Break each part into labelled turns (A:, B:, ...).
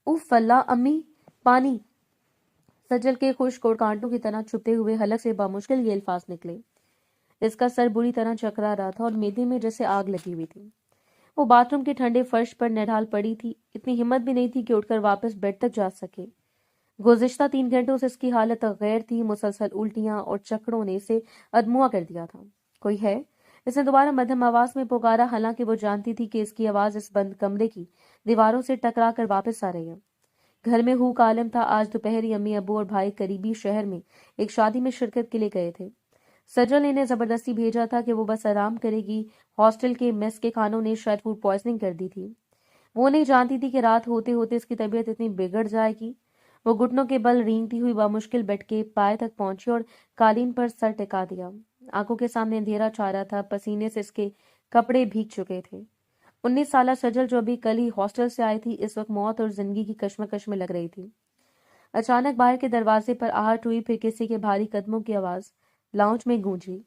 A: उफ अल्लाह अम्मी, पानी। सजल के खुश्क और कांटों की तरह छुपते हुए हलक से बामुश्किल ये अल्फाज निकले। इसका सर बुरी तरह चकरा रहा था और मेदे में जैसे आग लगी हुई थी। वो बाथरूम के ठंडे फर्श पर निढाल पड़ी थी। इतनी हिम्मत भी नहीं थी कि उठकर वापस बेड तक जा सके। गुज़िश्ता 3 घंटों से इसकी हालत गैर थी। मुसलसल उल्टियां और चक्करों ने इसे अधमुआ कर दिया था। कोई है? इसने दोबारा मध्यम आवाज में पुकारा, हालांकि वो जानती थी कि इसकी आवाज इस बंद कमरे की दीवारों से टकरा कर वापस आ रही है। घर में हूक आलम था। आज दोपहर ही अम्मी अब्बू और भाई करीबी शहर में एक शादी में शिरकत के लिए गए थे। सजल ने इन्हें जबरदस्ती भेजा था कि वो बस आराम करेगी। हॉस्टल के मेस के खानों ने शायद फूड पॉइजनिंग कर दी थी। वो नहीं जानती थी कि रात होते होते इसकी तबीयत इतनी बिगड़ जाएगी। वो घुटनों के बल रेंगती हुई बामुश्किल बेड के पाए तक पहुंची और कालीन पर सर टिका दिया। आंखों के सामने अंधेरा छा रहा था। पसीने से इसके कपड़े भीग चुके थे। 19 साल सजल, जो अभी कल ही हॉस्टल से आई थी, इस वक्त मौत और जिंदगी की कश्मकश में लग रही थी। अचानक बाहर के दरवाजे पर आहट हुई, फिर किसी के भारी कदमों की आवाज लाउंज में गूंजी।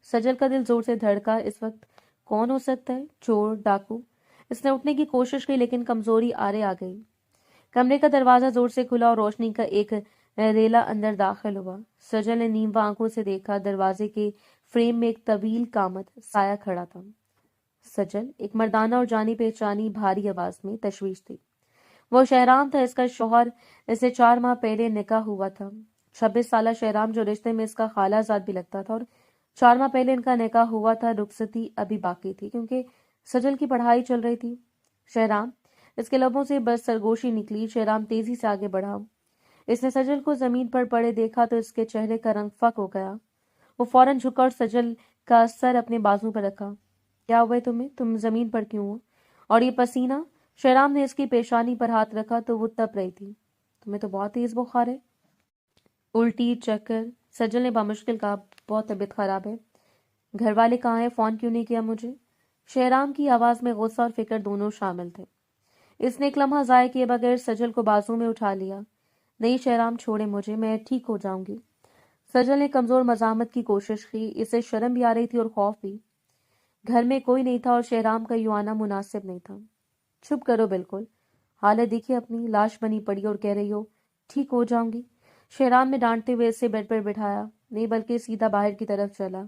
A: सजल का दिल जोर से धड़का। इस वक्त कौन हो सकता है? चोर, डाकू? इसने उठने की कोशिश की, लेकिन कमजोरी आरे आ गई। कमरे का दरवाजा जोर से खुला और रोशनी का एक रेला अंदर दाखिल हुआ। सजल ने नींवा आंखों से देखा। दरवाजे के फ्रेम में एक तवील कामत साया खड़ा था। सजल, एक मर्दाना और जानी पहचानी भारी आवाज में तशवीश थी। वो शहराम था, इसका शौहर। इसे 4 माह पहले निकाह हुआ था। 26 साल शहराम, जो रिश्ते में इसका खालाजाद भी लगता था, और 4 माह पहले इनका निकाह हुआ था। रुखसती अभी बाकी थी, क्योंकि सजल की पढ़ाई चल रही थी। शहराम, इसके लबों से बस सरगोशी निकली। शहराम तेजी से आगे बढ़ा। इसने सजल को जमीन पर पड़े देखा तो इसके चेहरे का रंग फक हो गया। वो फौरन झुका और सजल का सर अपने बाजू पर रखा। क्या हुआ है तुम्हें? तुम जमीन पर क्यों हो? और ये पसीना? शहराम ने इसकी पेशानी पर हाथ रखा तो वो तप रही थी। तुम्हें तो बहुत तेज बुखार है। उल्टी, चक्कर। सजल ने बामुश्किल कहा, बहुत तबीयत खराब है। घर वाले कहाँ हैं? फोन क्यों नहीं किया मुझे? शहराम की आवाज में गुस्सा और फिक्र दोनों शामिल थे। इसने एक लम्हा जाया किए बगैर सजल को बाजू में उठा लिया। नहीं शहराम, छोड़े मुझे, मैं ठीक हो जाऊंगी। सजल ने कमजोर मजामत की कोशिश की। इसे शर्म भी आ रही थी और खौफ भी। घर में कोई नहीं था और शहराम का यूं आना मुनासिब नहीं था। चुप करो बिल्कुल। हालत देखिए अपनी, लाश बनी पड़ी और कह रही हो ठीक हो जाऊंगी। शहराम ने डांटते हुए इसे बेड पर बिठाया, नहीं बल्कि सीधा बाहर की तरफ चला।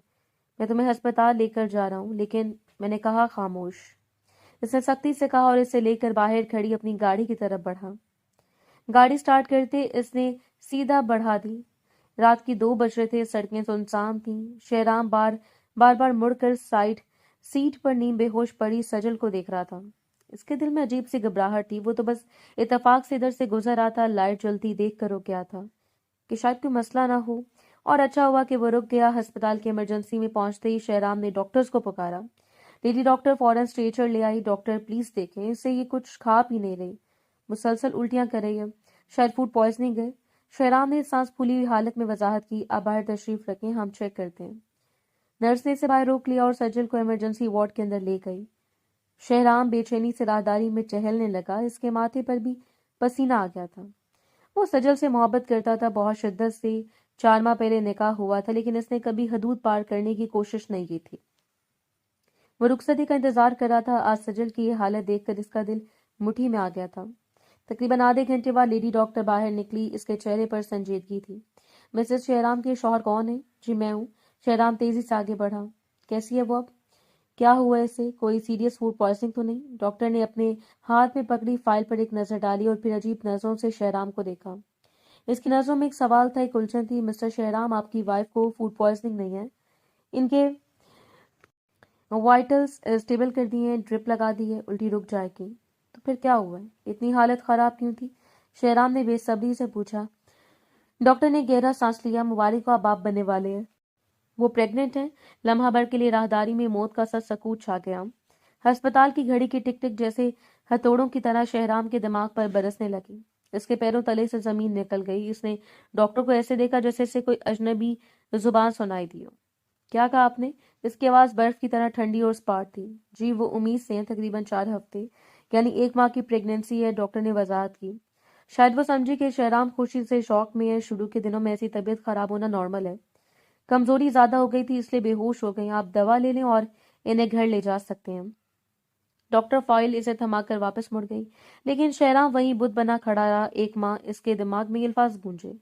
A: मैं तुम्हें अस्पताल लेकर जा रहा हूँ। लेकिन मैंने कहा खामोश। इसने सख्ती से कहा और इसे लेकर बाहर खड़ी अपनी गाड़ी की तरफ बढ़ा। गाड़ी स्टार्ट करते इसने सीधा बढ़ा दी। रात की 2 बज रहे थे। सड़कें सुनसान थीं। शहराम बार बार मुड़कर साइड सीट पर नीम बेहोश पड़ी सजल को देख रहा था। इसके दिल में अजीब सी घबराहट थी। वो तो बस इत्तेफाक से इधर से गुजर रहा था। लाइट जलती देख कर रुक गया था कि शायद कोई मसला ना हो, और अच्छा हुआ कि वो रुक गया। अस्पताल की इमरजेंसी में पहुंचते ही शहराम ने डॉक्टर्स को पुकारा। लेडी डॉक्टर फौरन स्ट्रेचर ले आई। डॉक्टर, प्लीज देखें, इससे ये कुछ खा पी नहीं रही, मुसलसल उल्टियां कर रही है, शायद फूड पॉइजनिंग है। शहराम ने सांस फूली हुई हालत में वजाहत की, आप बाहर तशरीफ रखें, हम चेक करते हैं। नर्स ने इसे बाहर रोक लिया और सजल को इमरजेंसी वार्ड के अंदर ले गई। शहराम बेचैनी से राहदारी में टहलने लगा। इसके माथे पर भी पसीना आ गया था। वो सजल से मोहब्बत करता था, बहुत शिद्दत से। 4 माह पहले निकाह हुआ था, लेकिन इसने कभी हदूद पार करने की कोशिश नहीं की थी। वो रुखसती का इंतजार कर रहा था। आज सजल की ये हालत देखकर इसका दिल मुट्ठी में आ गया था। तकरीबन आधे घंटे बाद लेडी डॉक्टर बाहर निकली। इसके चेहरे पर संजीदगी थी। मिसेस शहराम के शौहर कौन है? जी मैं हूँ। शहराम तेजी से आगे बढ़ा। कैसी है वो अब? क्या हुआ इसे? कोई सीरियस फूड पॉइजनिंग तो नहीं? डॉक्टर ने अपने हाथ में पकड़ी फाइल पर एक नजर डाली और फिर अजीब नजरों से शहराम को देखा। इसकी नजरों में एक सवाल था, एक उलझन थी। मिस्टर शहराम, आपकी वाइफ को फूड पॉइजनिंग नहीं है? इनके वाइटल्स स्टेबल कर दिए हैं, ड्रिप लगा दी है, उल्टी रुक जाएगी। तो फिर क्या हुआ है? इतनी हालत खराब क्यों थी? शहराम ने बेसब्री से पूछा। डॉक्टर ने गहरा सांस लिया। मुबारक हो, आप बाप बनने वाले हैं। वो प्रेग्नेंट है। लम्हा भर के लिए राहदारी में मौत का सा सकूत छा गया। अस्पताल की घड़ी की टिक टिक जैसे हथौड़ों की तरह शहराम के दिमाग पर बरसने लगी। इसके पैरों तले से जमीन निकल गई। इसने डॉक्टर को ऐसे देखा जैसे इसे कोई अजनबी जुबान सुनाई दी हो। क्या कहा आपने? इसकी आवाज बर्फ की तरह ठंडी और स्पार्ट थी। जी वो उम्मीद से हैं, तकरीबन 4 हफ्ते, यानी 1 माह की प्रेगनेंसी है, डॉक्टर ने वजाहत की। शायद वो समझी कि शहराम खुशी से शौक में है। शुरू के दिनों में ऐसी तबीयत खराब होना नॉर्मल है। कमजोरी ज्यादा हो गई थी, इसलिए बेहोश हो गई। आप दवा ले लें और इन्हें घर ले जा सकते हैं। डॉक्टर फॉयल इसे थमाकर वापस मुड़ गई, लेकिन शहराम वहीं बुत बना खड़ा रहा। एक माँ, इसके दिमाग में ये अल्फाज गूंजे।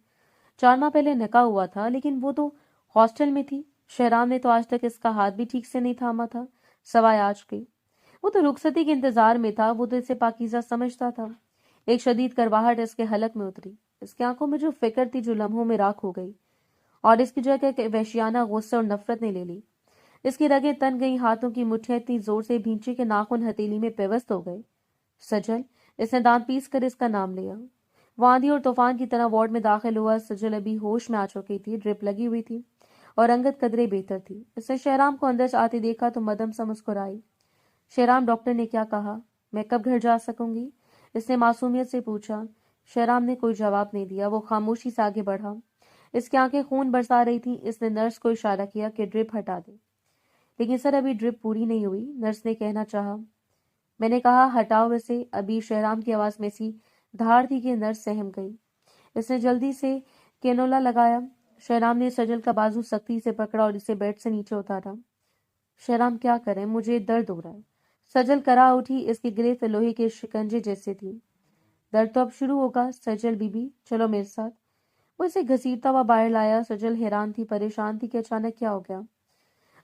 A: 4 माह पहले निकाह हुआ था, लेकिन वो तो हॉस्टल में थी। शहराम ने तो आज तक इसका हाथ भी ठीक से नहीं थामा था, सवाए आज के। वो तो रुखसती के इंतजार में था, वो तो इसे पाकीज़ा समझता था। एक शदीद करवाहट इसके हलक में उतरी। इसकी आंखों में जो फिक्र थी, जो लम्हों में राख हो गई, और इसकी जगह वहशियाना गुस्सा और नफरत ने ले ली। इसकी रगें तन गई, हाथों की मुट्ठियां इतनी जोर से भींची कि नाखून हथेली में पेवस्त हो गए। सजल, इसने दांत पीस कर इसका नाम लिया। वो आंधी और तूफान की तरह वार्ड में दाखिल हुआ। सजल अभी होश में आ चुकी थी, ड्रिप लगी हुई थी और रंगत कदरे बेहतर थी। इसने शहराम को अंदर से आते देखा तो मदम सा मुस्कुराई। शहराम, डॉक्टर ने क्या कहा? मैं कब घर जा सकूंगी? इसने मासूमियत से पूछा। शहराम ने कोई जवाब नहीं दिया। वो खामोशी से आगे बढ़ा। इसकी आंखें खून बरसा रही थी। इसने नर्स को इशारा किया कि ड्रिप हटा दे, लेकिन सर अभी ड्रिप पूरी नहीं हुई। नर्स ने कहना चाहा। मैंने कहा हटाओ इसे अभी। शहराम की आवाज में सी धार थी कि नर्स सहम गई। इसने जल्दी से केनोला लगाया। शहराम ने सजल का बाजू सख्ती से पकड़ा और इसे बेड से नीचे उतारा। शहराम, क्या करें, मुझे दर्द हो रहा है। सजल करा उठी। इसकी गिरफ्त लोहे के शिकंजे जैसे थी। दर्द तो अब शुरू होगा। सजल बीबी, चलो मेरे साथ। वो इसे घसीटता हुआ बाहर लाया। सजल हैरान थी, परेशान थी कि अचानक क्या हो गया।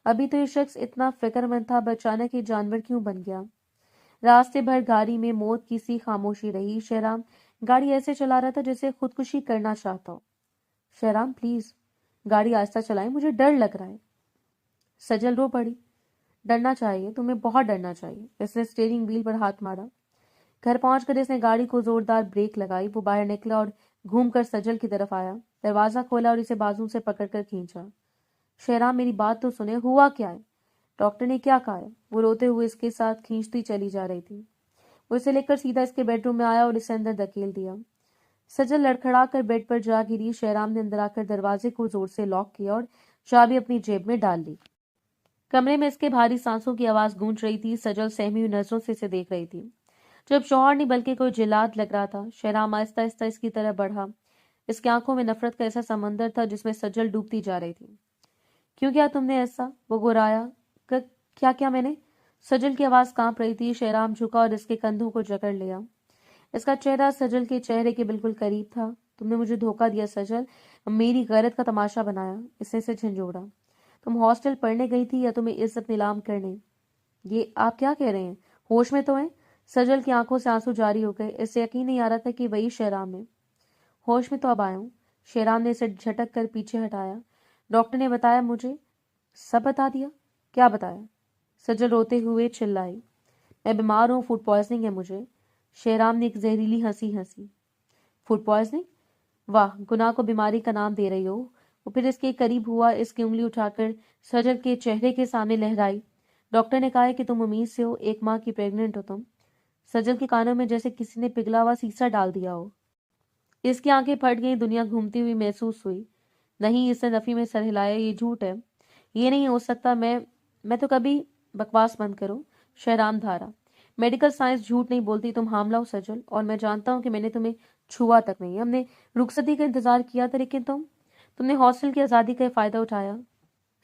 A: अभी तो ये शख्स इतना फिक्रमंद था, अब अचानक ये जानवर क्यों बन गया। रास्ते भर गाड़ी में मौत की सी खामोशी रही। शहराम गाड़ी ऐसे चला रहा था जैसे खुदकुशी करना चाहता हो। शहराम प्लीज गाड़ी आहिस्ता चलाएं, मुझे डर लग रहा है। सजल रो पड़ी। डरना चाहिए, तुम्हें बहुत डरना चाहिए। इसने स्टीयरिंग व्हील पर हाथ मारा। घर पहुंचकर इसने गाड़ी को जोरदार ब्रेक लगाई। वो बाहर निकला और घूमकर सजल की तरफ आया। दरवाजा खोला और इसे बाजू से पकड़कर खींचा। शहराम, मेरी बात तो सुने, हुआ क्या है? डॉक्टर ने क्या कहा है? वो रोते हुए इसके साथ खींचती चली जा रही थी। वो इसे लेकर सीधा इसके बेडरूम में आया और इसे अंदर धकेल दिया। सजल लड़खड़ा कर बेड पर जा गिरी। शहराम ने अंदर आकर दरवाजे को जोर से लॉक किया और चाबी अपनी जेब में डाल ली। कमरे में इसके भारी सांसों की आवाज गूंज रही थी। सजल सहमी हुई नजरों से इसे देख रही थी। जब शौहर नहीं बल्कि कोई जिल्लाद लग रहा था। शहराम आहिस्ता आहिस्ता इसकी तरफ बढ़ा। इसकी आंखों में नफरत का ऐसा समंदर था जिसमें सजल डूबती जा रही थी। क्यों किया तुमने ऐसा? वो गुर्राया। क्या क्या मैंने? सजल की आवाज कांप रही थी। शहराम झुका और इसके कंधों को जकड़ लिया। इसका चेहरा सजल के चेहरे के बिल्कुल करीब था। तुमने मुझे धोखा दिया सजल, मेरी गैरत का तमाशा बनाया। इसने से झंझोड़ा। तुम हॉस्टल पढ़ने गई थी या तुम्हें इज्जत नीलाम करने? ये आप क्या कह रहे हैं? होश में तो हैं? सजल की आंखों से आंसू जारी हो गए। इससे यकीन नहीं आ रहा था कि वही शहराम है। होश में तो अब आया हूं। शहराम ने इसे झटक कर पीछे हटाया। डॉक्टर ने बताया मुझे। सब बता दिया? क्या बताया? सजल रोते हुए चिल्लाई। मैं बीमार हूँ, फूड पॉइजनिंग है मुझे। शहराम ने एक जहरीली हंसी हंसी। Food poisoning? वाह, गुनाह को बीमारी का नाम दे रही हो। वो फिर इसके करीब हुआ। इसकी उंगली उठाकर सजल के चेहरे के सामने लहराई। डॉक्टर ने कहा है कि तुम उम्मीद से हो, 1 माह की प्रेग्नेंट हो तुम। सजल के कानों में जैसे किसी ने पिघला हुआ सीसा डाल दिया हो। इसकी आंखें फट गईं, दुनिया घूमती हुई महसूस हुई। नहीं, इसने नफी में सर हिलाया। ये झूठ है, ये नहीं हो सकता। मैं तो कभी बकवास बंद करो। शहराम धारा। मेडिकल साइंस झूठ नहीं बोलती। तुम हामला हो सजल, और मैं जानता हूँ कि मैंने तुम्हें छुआ तक नहीं। हमने रुखसती का इंतजार किया था, लेकिन तुमने हॉस्टल की आजादी का फायदा उठाया।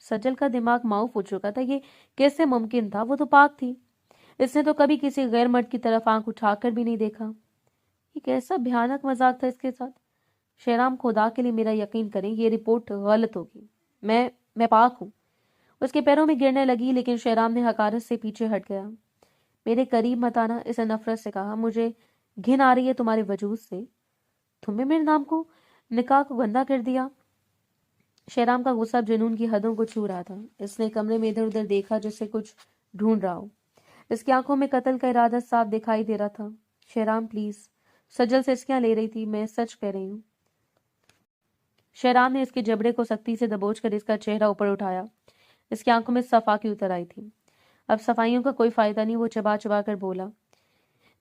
A: सजल का दिमाग माउफ हो चुका था। ये कैसे मुमकिन था? वो तो पाक थी। इसने तो कभी किसी गैर मर्द की तरफ आंख उठाकर भी नहीं देखा। ये कैसा भयानक मजाक था इसके साथ। शहराम, खुदा के लिए मेरा यकीन करें, ये रिपोर्ट गलत होगी। मैं पाक हूँ। उसके पैरों में गिरने लगी, लेकिन शहराम ने हकारत से पीछे हट गया। मेरे करीब मत आना, इसने नफरत से कहा। मुझे घिन आ रही है तुम्हारे वजूद से। तुमने मेरे नाम को, निकाह को गंदा कर दिया। शहराम का गुस्सा जुनून की हदों को छू रहा था। इसने कमरे में इधर उधर देखा जैसे कुछ ढूंढ रहा हो। इसकी आंखों में कत्ल का इरादा साफ दिखाई दे रहा था। शहराम प्लीज। सजल से इसकियां ले रही थी। मैं सच कह रही हूँ। शहराम ने इसके जबड़े को सख्ती से दबोचकर इसका चेहरा ऊपर उठाया। इसकी आंखों में सफा की उतर आई थी। अब सफाइयों का कोई फायदा नहीं। वो चबा चबा कर बोला,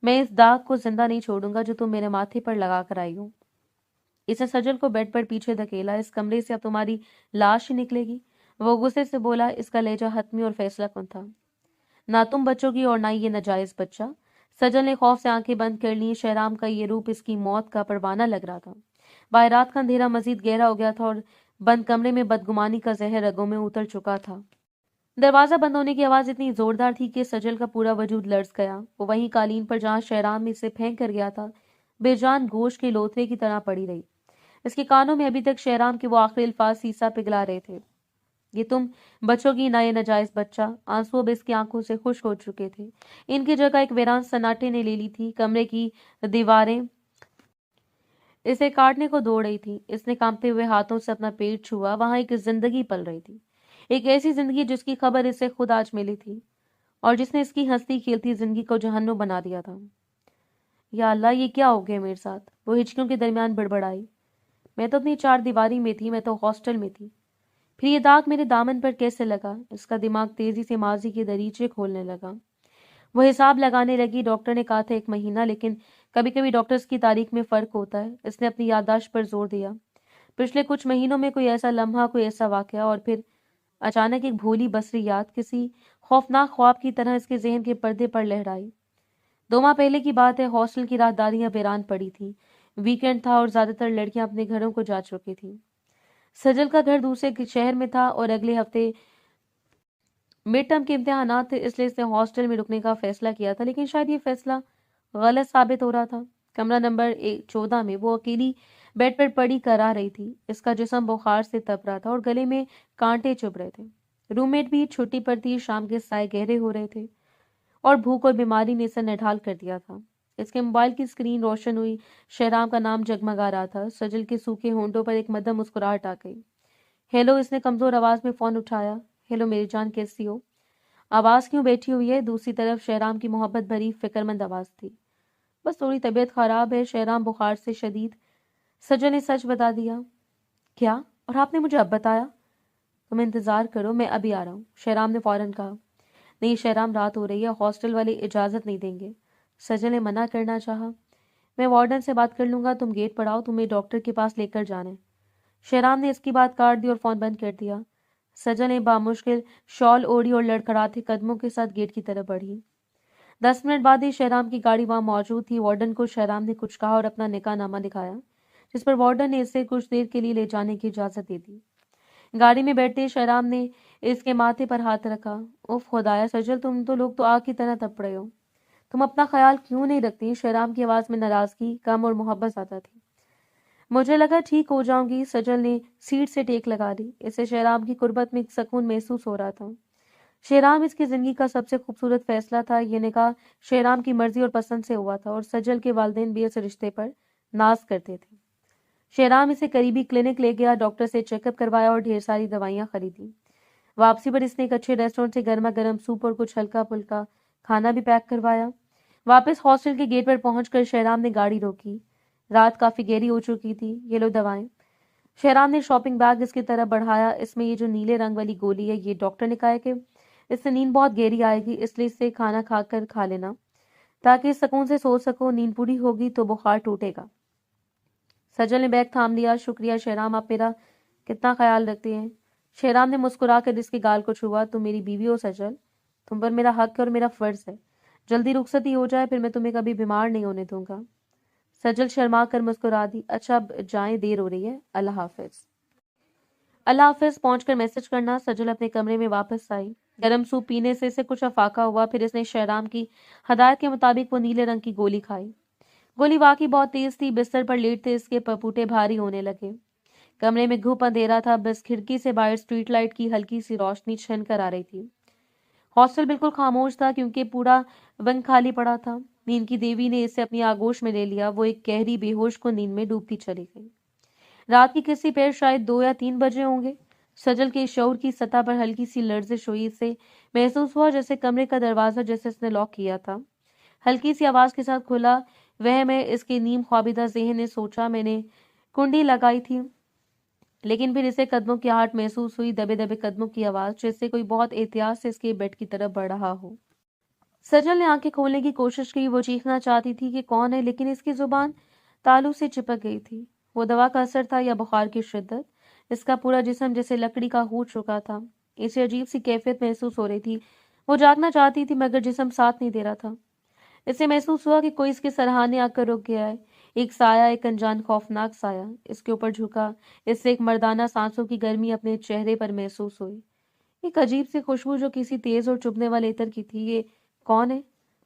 A: मैं इस दाग को जिंदा नहीं छोड़ूंगा जो तुम मेरे माथे पर लगा कर आई हो। इसने सजल को बेड पर पीछे धकेला। इस कमरे से अब तुम्हारी लाश ही निकलेगी। वो गुस्से से बोला। इसका लहजा हतमी और फैसला कुन था। ना तुम बचोगी और ना ये नाजायज बच्चा। सजल ने खौफ से आंखें बंद कर ली। शहराम का ये रूप इसकी मौत का परवाना लग रहा था। बाहर रात का अंधेरा मजीद गहरा हो गया था और बंद कमरे में बदगुमानी का जहर रगों में उतर चुका था। दरवाजा बंद होने की आवाज इतनी जोरदार थी कि सजल का पूरा वजूद लर्ज गया। वो वहीं कालीन पर जहां शहराम इसे फेंक कर गया था, बेजान गोश्त के लोथरे की तरह पड़ी रही। इसके कानों में अभी तक शहराम के वो आखिरी अल्फाज सीसा पिघला रहे थे। ये तुम बचोगी ना, ये नाजायज बच्चा। आंसू अब इसकी आंखों से खुश्क हो चुके थे। इनकी जगह एक वीरान सन्नाटे ने ले ली थी। कमरे की दीवारें इसे काटने को दौड़ रही थी। इसने कांपते हुए हाथों से अपना पेट छुआ। वहां एक जिंदगी पल रही थी, एक ऐसी जिंदगी जिसकी खबर इसे खुद आज मिली थी और जिसने इसकी हंसती खेलती जिंदगी को जहन्नुम बना दिया था। या अल्लाह, ये क्या हो गया मेरे साथ? वो हिचकियों के दरमियान बड़बड़ाई। मैं तो अपनी चार दीवारी में थी, मैं तो हॉस्टल में थी। फिर ये दाग मेरे दामन पर कैसे लगा? इसका दिमाग तेजी से माजी के दरीचे खोलने लगा। वो हिसाब लगाने लगी। डॉक्टर ने कहा था 1 महीना, लेकिन कभी कभी डॉक्टर्स की तारीख में फर्क होता है। इसने अपनी याददाश्त पर जोर दिया। पिछले कुछ महीनों में कोई ऐसा लम्हा, कोई ऐसा वाकया, और फिर अचानक एक भोली बसरी याद किसी खौफनाक ख्वाब की तरह इसके जहन के पर्दे पर लहराई। 2 माह पहले की बात है। हॉस्टल की राहदारियां वीरान पड़ी थी। वीकेंड था और ज्यादातर लड़कियां अपने घरों को जा चुकी थी। सजल का घर दूसरे शहर में था और अगले हफ्ते मिड टर्म के इम्तिहानात थे, इसलिए इसने हॉस्टल में रुकने का फैसला किया था। लेकिन शायद ये फैसला गलत साबित हो रहा था। कमरा नंबर 14 में वो अकेली बेड पर पड़ी करा रही थी। इसका जिस्म बुखार से तप रहा था और गले में कांटे चुभ रहे थे। रूममेट भी छुट्टी पर थी। शाम के साए गहरे हो रहे थे और भूख और बीमारी ने इसे निढाल कर दिया था। इसके मोबाइल की स्क्रीन रोशन हुई। शहराम का नाम जगमगा रहा था। सजल के सूखे होंठों पर एक मध्यम मुस्कुराहट आ गई। हेलो, इसने कमजोर आवाज में फोन उठाया। हेलो मेरी जान, कैसी हो? आवाज क्यों बैठी हुई है? दूसरी तरफ शहराम की मोहब्बत भरी फिक्रमंद आवाज थी। बस थोड़ी तबीयत खराब है शहराम, बुखार से शदीद। सजल ने सच बता दिया। क्या? और आपने मुझे अब बताया? तुम इंतजार करो, मैं अभी आ रहा हूँ, शहराम ने फौरन कहा। नहीं शहराम, रात हो रही है, हॉस्टल वाले इजाजत नहीं देंगे। सजल ने मना करना चाहा। मैं वार्डन से बात कर लूंगा, तुम गेट पर आओ, तुम्हें डॉक्टर के पास लेकर जाना है। शहराम ने इसकी बात काट दी और फोन बंद कर दिया। सजल ने बामुश्किल शॉल ओढ़ी और लड़खड़ाते कदमों के साथ गेट की तरफ बढ़ी। 10 मिनट बाद ही शहराम की गाड़ी वहां मौजूद थी। वार्डन को शहराम ने कुछ कहा और अपना निकाहनामा दिखाया, जिस पर वार्डन ने इसे कुछ देर के लिए ले जाने की इजाजत दे दी। गाड़ी में बैठते शहराम ने इसके माथे पर हाथ रखा। उफ खुदाया सजल, तुम तो लोग तो आग की तरह तप रहे हो। तुम अपना ख्याल क्यों नहीं रखती? शहराम की आवाज में नाराजगी कम और मोहब्बत ज्यादा थी। मुझे लगा ठीक हो जाऊंगी। सजल ने सीट से टेक लगा ली। इसे शहराम की कुर्बत में एक सुकून महसूस हो रहा था। शहराम इसकी जिंदगी का सबसे खूबसूरत फैसला था। ये निकाह शहराम की मर्जी और पसंद से हुआ था और सजल के वालिदैन भी इस रिश्ते पर नाज करते थे। शहराम इसे करीबी क्लिनिक ले गया, डॉक्टर से चेकअप करवाया और ढेर सारी दवाइयां खरीदी। वापसी पर इसने एक अच्छे रेस्टोरेंट से गर्मा गर्म सूप और कुछ हल्का फुल्का खाना भी पैक करवाया। वापस हॉस्टल के गेट पर पहुंचकर शहराम ने गाड़ी रोकी। रात काफी गहरी हो चुकी थी। ये लो दवाएं। शहराम ने शॉपिंग बैग इसकी तरफ बढ़ाया। इसमें ये जो नीले रंग वाली गोली है, ये डॉक्टर ने कहा है कि इससे नींद बहुत गहरी आएगी, इसलिए इससे खाना खाकर खा लेना ताकि सुकून से सो सको। नींद पूरी होगी तो बुखार टूटेगा। सजल ने बैग थाम लिया। शुक्रिया शहराम, आप मेरा कितना ख्याल रखते हैं। शहराम ने मुस्कुरा कर इसके गाल को छुआ। तुम मेरी बीवी हो सजल, तुम पर मेरा हक है और मेरा फर्ज है। जल्दी रुखसती हो जाए, फिर मैं तुम्हें कभी बीमार नहीं होने दूंगा। सजल शर्मा कर मुस्कुरा दी। अच्छा अब जाएं, देर हो रही है, अल्लाह हाफिज। अल्लाह हाफिज पहुंचकर मैसेज करना। सजल अपने कमरे में वापस आई। गर्म सूप पीने से इसे कुछ अफाका हुआ। फिर इसने शहराम की हदायत के मुताबिक वो नीले रंग की गोली खाई। गोली वाकई बहुत तेज थी। बिस्तर पर लेटते इसके पपूटे भारी होने लगे। कमरे में घुप अंधेरा था। बस खिड़की से बाहर स्ट्रीट लाइट की हल्की सी रोशनी छन कर आ रही थी। हॉस्टल बिल्कुल खामोश था क्योंकि पूरा विंग खाली पड़ा था। नींद की देवी ने इसे अपनी आगोश में ले लिया। वो एक गहरी बेहोश को नींद में डूबती चली गई। रात की किसी पैर शायद 2 या 3 बजे होंगे। सजल के शऊर की सतह पर हल्की सी लर्जिश हुई। इसे महसूस हुआ जैसे कमरे का दरवाजा जैसे इसने लॉक किया था हल्की सी आवाज के साथ खुला। वह मैं इसके नीम ख्वाबिदा ज़हन ने सोचा। मैंने कुंडी लगाई थी, लेकिन फिर इसे कदमों की आहट महसूस हुई, दबे दबे कदमों की आवाज, जैसे कोई बहुत एहतियात से इसके बेड की तरफ बढ़ रहा हो। सजल ने आंखें खोलने की कोशिश की। वो चीखना चाहती थी कि कौन है, लेकिन इसकी जुबान तालू से चिपक गई थी। वो दवा का असर था या बुखार की शिद्दत? इसका पूरा जिस्म जैसे लकड़ी का हो चुका था। इसे अजीब सी कैफियत महसूस हो रही थी। वो जागना चाहती थी मगर जिस्म साथ नहीं दे रहा था। इसे महसूस हुआ कि कोई इसके सराहने आकर रुक गया है। एक साया, एक अनजान खौफनाक साया इसके ऊपर झुका। इससे एक मर्दाना सांसों की गर्मी अपने चेहरे पर महसूस हुई। ایک عجیب سی خوشبو جو کسی تیز اور چुभने वाले इत्र की थी। ये कौन है?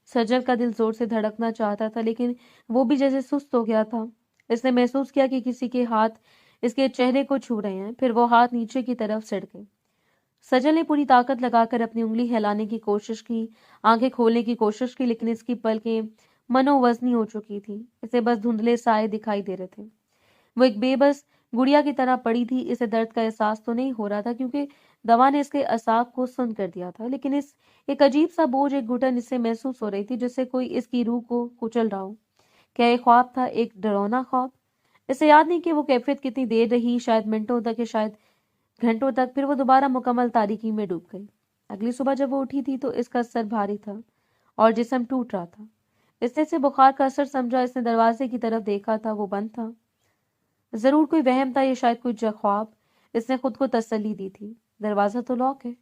A: सजल का दिल जोर से धड़कना चाहता था, लेकिन वो भी जैसे सुस्त हो गया था। इसने महसूस किया कि किसी के हाथ इसके चेहरे को छू रहे हैं। फिर वो हाथ नीचे की तरफ सिड़ गए। सजल ने पूरी ताकत लगाकर अपनी उंगली हिलाने की कोशिश की, आंखें खोलने की कोशिश की, लेकिन इसकी पलकें मनोवजनी हो चुकी थी। इसे बस धुंधले साए दिखाई दे रहे थे। वो एक बेबस गुड़िया की तरह पड़ी थी। इसे दर्द का एहसास तो नहीं हो रहा था, क्योंकि दवा ने इसके असाब को सुन्न कर दिया था, लेकिन इस एक अजीब सा बोझ, एक घुटन इसे महसूस हो रही थी, जैसे कोई इसकी रूह को कुचल रहा हो। क्या ये ख्वाब था, एक डरावना ख्वाब? इसे याद नहीं कि वो कैफियत कितनी देर रही, शायद मिनटों तक या शायद घंटों तक। फिर वो दोबारा मुकम्मल तारीकी में डूब गई। अगली सुबह जब वो उठी थी तो इसका सर भारी था और जिस्म टूट रहा था। इसने इसे बुखार का असर समझा। इसने दरवाजे की तरफ देखा था, वो बंद था। जरूर कोई वहम था या शायद कोई ख्वाब। इसने खुद को तसल्ली दी थी, दरवाजा तो लॉक है,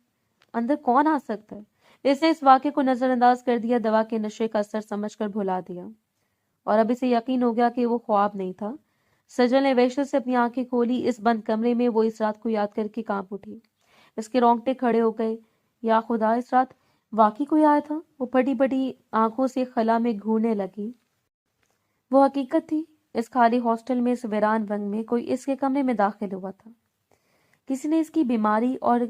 A: अंदर कौन आ सकता है। इसने इस वाक्य को नजरअंदाज कर दिया, दवा के नशे का असर समझकर भुला दिया। और अब इसे यकीन हो गया कि वो ख्वाब नहीं था। सजल ने वहशत से अपनी आंखें खोली। इस बंद कमरे में वो इस रात को याद करके कांप उठी। इसके रोंगटे खड़े हो गए। या खुदा, इस रात वाकई कोई आया था। वो फटी फटी आंखों से खला में घूरने लगी। वो हकीकत थी। इस खाली हॉस्टल में, इस वीरान वंग में कोई इसके कमरे में दाखिल हुआ था। किसी ने इसकी बीमारी और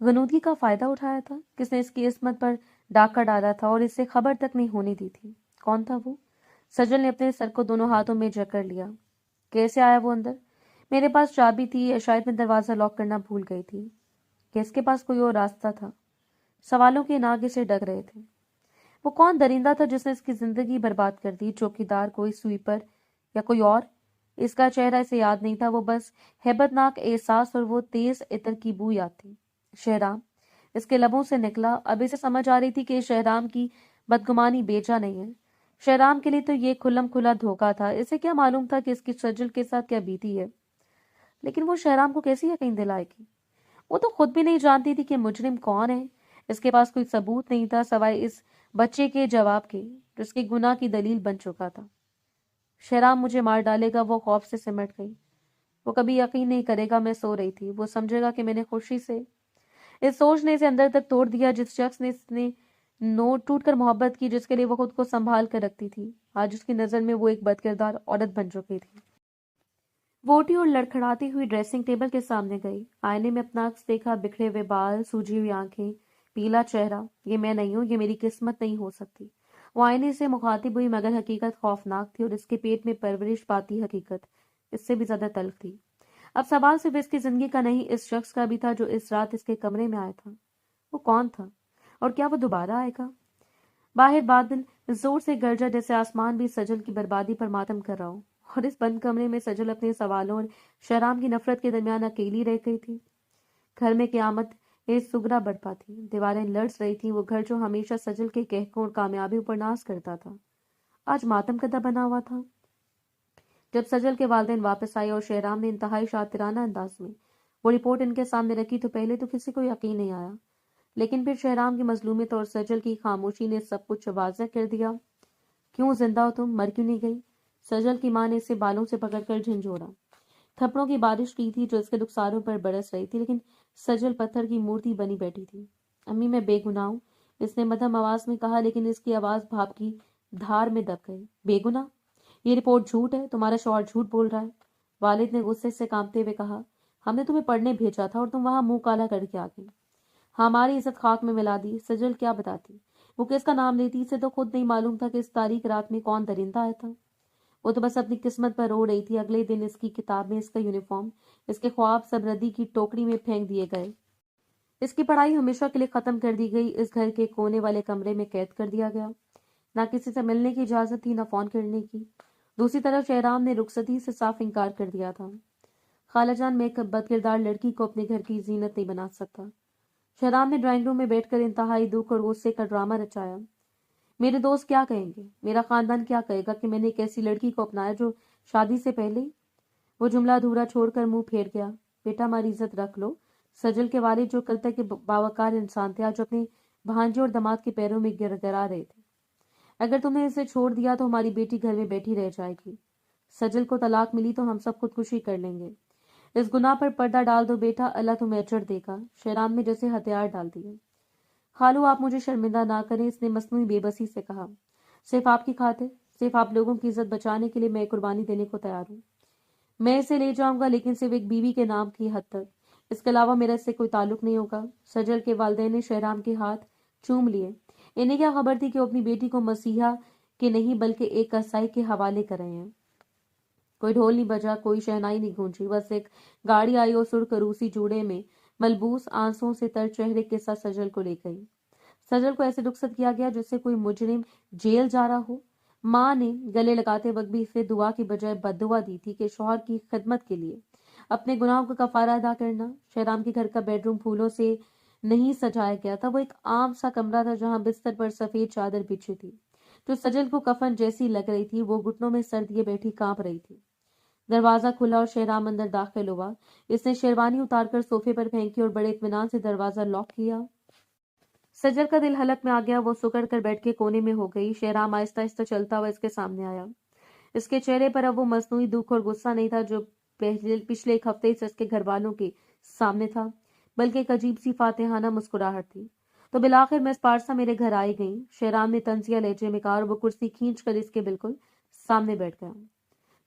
A: गनूदगी का फायदा उठाया था। किसने इसकी इस्मत पर डाका डाला था और इससे खबर तक नहीं होने दी थी। कौन था वो? सजल ने अपने सर को दोनों हाथों में जकड़ लिया। कैसे आया वो अंदर? मेरे पास चाबी थी, या शायद मैं दरवाजा लॉक करना भूल गई थी। क्या इसके पास कोई और रास्ता था? सवालों के नागे से डग रहे थे। वो कौन दरिंदा था जिसने इसकी जिंदगी बर्बाद कर दी? चौकीदार, कोई स्वीपर, या कोई और? इसका चेहरा इसे याद नहीं था। वो बस हैबतनाक एहसास और वो तेज इत्र की बू याद थी। शहराम इसके लबों से निकला। अब इसे समझ आ रही थी कि शहराम की बदगुमानी बेजा नहीं है। शहराम के लिए तो ये खुल्लम खुला धोखा था। इसे क्या मालूम था कि इसकी सजल के साथ क्या बीती है। लेकिन वो शहराम को कैसे यकीन दिलाएगी? वो तो खुद भी नहीं जानती थी कि मुजरिम कौन है। इसके पास कोई सबूत नहीं था सिवाय इस बच्चे के जवाब के, जिसके गुनाह की दलील बन चुका था। शहराम मुझे मार डालेगा, वो खौफ से सिमट गई। वो कभी यकीन नहीं करेगा मैं सो रही थी। वो समझेगा कि मैंने खुशी से। इस सोच ने इसे अंदर तक तोड़ दिया। जिस शख्स ने इसने नोट टूट कर मोहब्बत की, जिसके लिए वो खुद को संभाल कर रखती थी, आज उसकी नजर में वो एक बदकिरदार औरत बन चुकी थी। वो उठी और लड़खड़ाती हुई ड्रेसिंग टेबल के सामने गई। आईने में अपना अक्स देखा, बिखरे हुए बाल, सूजी हुई आंखें, पीला चेहरा। ये मैं नहीं हूं, ये मेरी किस्मत नहीं हो सकती। वो आईने से मुखातिब हुई, मगर हकीकत खौफनाक थी और इसके पेट में परवरिश पाती हकीकत इससे भी ज्यादा तल्ख थी। अब सवाल सिर्फ इसकी जिंदगी का नहीं, इस शख्स का भी था जो इस रात इसके कमरे में आया था। वो कौन था और क्या वो दोबारा आएगा? बाहर बादल जोर से गरजा, जैसे आसमान भी सजल की बर्बादी पर मातम कर रहा हो। और इस बंद कमरे में सजल अपने सवालों और शराब की नफरत के दरमियान अकेली रह गई थी। घर में क़यामत सुगरा बरपा थी। दीवारें लर्ज रही थी। वो घर जो हमेशा सजल के कहकों और कामयाबी पर नाज करता था, आज मातम कदा बना हुआ था। जब सजल के वालिदैन वापस आए और शहराम ने इंतहाई शातिराना अंदाज में वो रिपोर्ट इनके सामने रखी, तो पहले तो किसी को यकीन नहीं आया, लेकिन फिर शहराम की मजलूमियत और सजल की खामोशी ने सब कुछ वाज़ेह कर दिया। क्यों जिंदा हो तुम, मर क्यों नहीं गई? सजल की मां ने इसे बालों से पकड़कर झंझोड़ा। थप्पड़ों की बारिश की थी जो इसके रुखसारों पर बरस रही थी, लेकिन सजल पत्थर की मूर्ति बनी बैठी थी। अम्मी, मैं बेगुनाह हूं, इसने मध्यम आवाज में कहा, लेकिन इसकी आवाज भाप की धार में दब गई। बेगुनाह? ये रिपोर्ट झूठ है, तुम्हारा शौहर झूठ बोल रहा है। वालिद ने गुस्से से कांपते हुए कहा, हमने तुम्हें पढ़ने भेजा था और तुम वहां मुंह काला करके आ गई। हमारी इज्जत खाक में मिला दी। सजल क्या बताती, वो किसका नाम लेती? इसे तो खुद नहीं मालूम था कि इस तारीख रात में कौन दरिंदा आया था। वो तो बस अपनी किस्मत पर रो रही थी। अगले दिन इसकी किताबें, इसका यूनिफॉर्म, इसके ख्वाब सब रद्दी की टोकरी में फेंक दिए गए। इसकी पढ़ाई हमेशा के लिए खत्म कर दी गई। इस घर के कोने वाले कमरे में कैद कर दिया गया। ना किसी से मिलने की इजाजत थी, ना फोन करने की। दूसरी तरफ शहराम ने रुखसती से साफ इनकार कर दिया था। खालाजान, मैं एक बदकिरदार लड़की को अपने घर की जीनत नहीं बना सकता। शहराम ने ड्राइंग रूम में बैठकर इंतहाई दुख और गुस्से का ड्रामा रचाया। मेरे दोस्त क्या कहेंगे, मेरा खानदान क्या कहेगा कि मैंने एक ऐसी लड़की को अपनाया जो शादी से पहले ही। वो जुमला अधूरा छोड़कर मुंह फेर गया। बेटा, हमारी इज्जत रख लो। सजल के वालिद जो कल तक के बावकार इंसान थे, आज अपने भांजे और दामाद के पैरों में गिरगिरा रहे थे। अगर तुमने इसे छोड़ दिया तो हमारी बेटी घर में बैठी रह जाएगी। सजल को तलाक मिली तो हम सब खुदकुशी कर लेंगे। इस गुनाह पर पर्दा डाल दो बेटा, अल्लाह तुम्हें अजर देगा। शहराम ने जैसे हथियार डाल दिए। खालू आप मुझे शर्मिंदा ना करें, इसने मसनूई बेबसी से कहा। सिर्फ आपकी खातिर, सिर्फ आप लोगों की इज्जत बचाने के लिए मैं कुर्बानी देने को तैयार हूँ। मैं इसे ले जाऊंगा, लेकिन सिर्फ एक बीवी के नाम की हद तक। इसके अलावा मेरा इससे कोई ताल्लुक नहीं होगा। सजल के वालिदैन ने शहराम के हाथ चूम लिए। इन्हें क्या खबर थी कि वो अपनी बेटी को मसीहा के नहीं बल्कि एक कसाई के हवाले कर रहे हैं। कोई ढोल नहीं बजा, कोई शहनाई नहीं गूंजी, बस एक गाड़ी आई और सुरकरूसी जूड़े में मलबूस आंसुओं से तर चेहरे के साथ सजल को ले गई। सजल को ऐसे रुखसत किया गया जैसे कोई मुजरिम जेल जा रहा हो। माँ ने गले लगाते वक्त भी इसे दुआ की बजाय बद्दुआ दी थी कि शौहर की खिदमत के लिए अपने गुनाहों का कफारा अदा करना। शहराम के घर का बेडरूम फूलों से नहीं सजाया गया था। वो एक आम सा कमरा था जहां बिस्तर पर सफेद चादर बिछी थी जो सजल को कफन जैसी लग रही थी। वो घुटनों में सर दिए बैठी कांप रही थी। दरवाजा खुला और शहराम अंदर दाखिल हुआ। इसने शेरवानी उतारकर सोफे पर फेंकी और बड़े इत्मीनान से दरवाजा लॉक किया। सजल का दिल हलक में आ गया। वो सुकड़ कर बैठ के कोने में हो गई। शहराम आहिस्ता आहिस्ता चलता हुआ इसके सामने आया। इसके चेहरे पर अब वो मसनूई दुख और गुस्सा नहीं था जो पिछले एक हफ्ते से इसके घर वालों के सामने था, बल्कि एक अजीब सी फातिहाना मुस्कुराहट थी। तो बिलाखिर मिस पारसा मेरे घर आई गई, शहराम ने तंजिया लहजे में कहा और वो कुर्सी खींच कर इसके बिल्कुल सामने बैठ गया।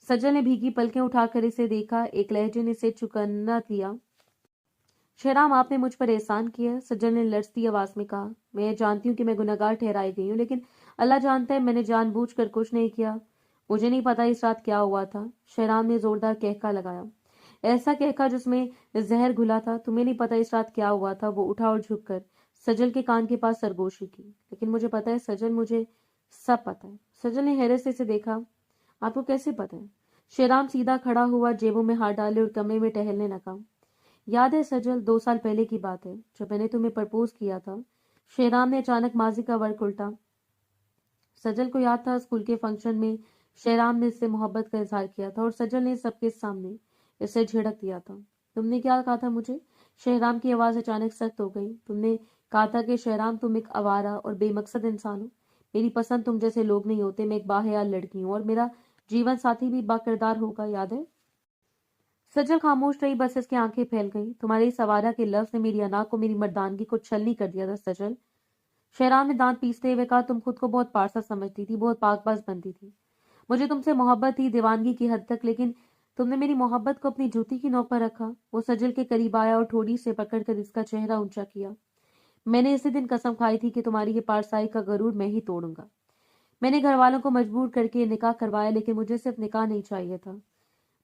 A: सजल ने भीगी पलकें उठाकर इसे देखा। एक लहजे ने इसे चुकन्ना लिया। शहराम आपने मुझ पर एहसान किया, सज्जन ने लड़ती आवाज में कहा। मैं जानती हूँ कि मैं गुनहगार ठहराई गई हूँ, लेकिन अल्लाह जानता है मैंने जानबूझकर कुछ नहीं किया। मुझे नहीं पता इस रात क्या हुआ था। शहराम ने जोरदार कहका लगाया, ऐसा कहका जिसमें जहर घुला था। तुम्हें नहीं पता इस रात क्या हुआ था। वो उठा और झुककर सजल के कान के पास सरगोशी की। लेकिन मुझे पता है सजल, मुझे सब पता है। सजल ने हैरत से इसे देखा। आपको कैसे पता है? शहराम सीधा खड़ा हुआ, जेबों में हाथ डाले और कमरे में टहलने लगा। याद है सजल, 2 साल पहले की बात है जब मैंने तुम्हें प्रपोज किया था। शहराम ने अचानक माजी का वर्क उल्टा। सजल को याद था स्कूल के फंक्शन में शहराम ने इससे मोहब्बत का इजहार किया था और सजल ने सबके सामने इसे झिड़क दिया था। तुमने क्या कहा था मुझे? शहराम की आवाज अचानक सख्त हो गई। तुमने कहा था कि शहराम तुम एक आवारा और बेमकसद इंसान हो। मेरी पसंद तुम जैसे लोग नहीं होते। मैं एक बाहयाल लड़की हूँ और मेरा जीवन साथी भी बाकिरदार होगा, याद है? सजल खामोश रही, बस इसकी आंखें फैल गई। तुम्हारे इस आवारा के लफ्ज ने मेरी अना को, मेरी मर्दानगी को छलनी कर दिया था सजल। शहराम ने दांत पीसते हुए कहा, तुम खुद को बहुत पारसा समझती थी, बहुत पाकबाज बनती थी। मुझे तुमसे मोहब्बत थी, दीवानगी की हद तक, लेकिन तुमने मेरी मोहब्बत को अपनी जूती की नोक पर रखा। वो सजल के करीब आया और ठोड़ी से पकड़कर इसका चेहरा ऊंचा किया। मैंने इसी दिन कसम खाई थी कि तुम्हारी ये पारसाई का गरूर मैं ही तोड़ूंगा। मैंने घर वालों को मजबूर करके निकाह करवाया, लेकिन मुझे सिर्फ निकाह नहीं चाहिए था।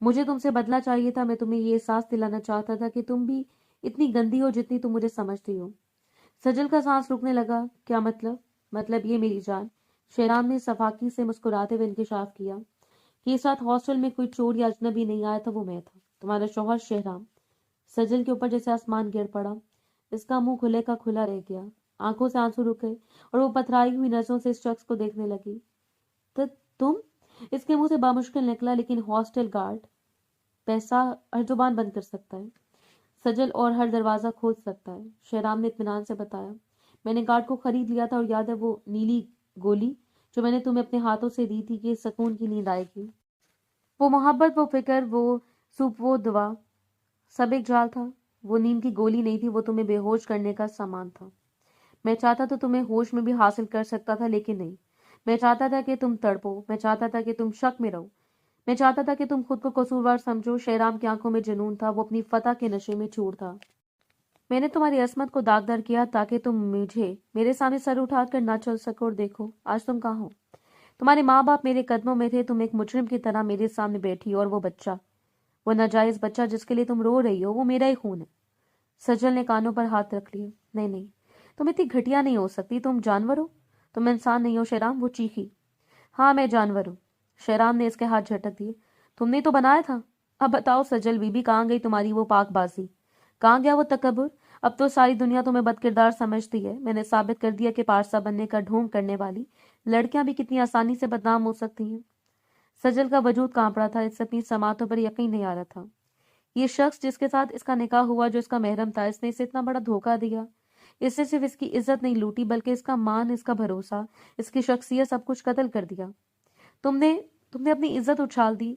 A: मुझे तुमसे बदला चाहिए था। मैं तुम्हें ये एहसास दिलाना चाहता था कि तुम भी इतनी गंदी हो जितनी तुम मुझे समझती हो। सजल का सांस रुकने लगा। क्या मतलब? मतलब ये मेरी जान, शहराम ने सफाकी से मुस्कुराते हुए इंकशाफ किया, कि इस रात हॉस्टल में कोई चोर या अजनबी नहीं आया था, वो मैं था, तुम्हारा शौहर शहराम। सजल के ऊपर जैसे आसमान गिर पड़ा। इसका मुंह खुले का खुला रह गया। आंखों से आंसू रुके और वो पथराई हुई नजरों से इस शख्स को देखने लगी। तो तुम? इसके मुंह से बामुश्किल निकला, लेकिन हॉस्टल गार्ड पैसा हर जुबान बंद कर सकता है सजल, और हर दरवाजा खोल सकता है। शहराम ने इत्मीनान से बताया। मैंने गार्ड को खरीद लिया था और याद है वो नीली गोली जो मैंने तुम्हें अपने हाथों से दी थी कि सुकून की नींद आएगी। वो मोहब्बत, वो फिक्र, वो सूप, वो दुआ, सब एक जाल था। वो नींद की गोली नहीं थी, वो तुम्हें बेहोश करने का सामान था। मैं चाहता तो तुम्हें होश में भी हासिल कर सकता था, लेकिन नहीं। मैं चाहता था कि तुम तड़पो। मैं चाहता था कि तुम शक में रहो। मैं चाहता था कि तुम खुद को कसूरवार समझो। शहराम की आंखों में जुनून था। वो अपनी फतह के नशे में चूर था। मैंने तुम्हारी असमत को दागदार किया ताकि तुम मुझे मेरे सामने सर उठाकर ना चल सको। और देखो आज तुम कहाँ हो। तुम्हारे माँ बाप मेरे कदमों में थे, तुम एक मुजरिम की तरह मेरे सामने बैठी, और वो बच्चा, वो नाजायज बच्चा जिसके लिए तुम रो रही हो, वो मेरा ही खून है। सजल ने कानों पर हाथ रख लिए। नहीं नहीं, तुम इतनी घटिया नहीं हो सकती। तुम जानवर हो, तुम इंसान नहीं हो शहराम। वो चीखी। हाँ मैं जानवर हूँ। शहराम ने इसके हाथ झटक दिए। तुमने तो बनाया था। अब बताओ सजल बीबी, कहाँ गई तुम्हारी वो पाकबाजी? कहाँ गया वो तकब्बुर? अब तो सारी दुनिया तुम्हें बदकिरदार समझती है। मैंने साबित कर दिया कि पारसा बनने का ढोंग करने वाली लड़कियां भी कितनी आसानी से बदनाम हो सकती हैं। सजल का वजूद कांप रहा था। इससे अपनी समातों पर यकीन नहीं आ रहा था। ये शख्स जिसके साथ इसका निकाह हुआ, जो इसका महरम था, इसने इसे इतना बड़ा धोखा दिया। इससे सिर्फ इसकी इज्जत नहीं लूटी, बल्कि इसका मान, इसका भरोसा, इसकी शख्सियत, सब कुछ कत्ल कर दिया। तुमने तुमने अपनी इज्जत उछाल दी।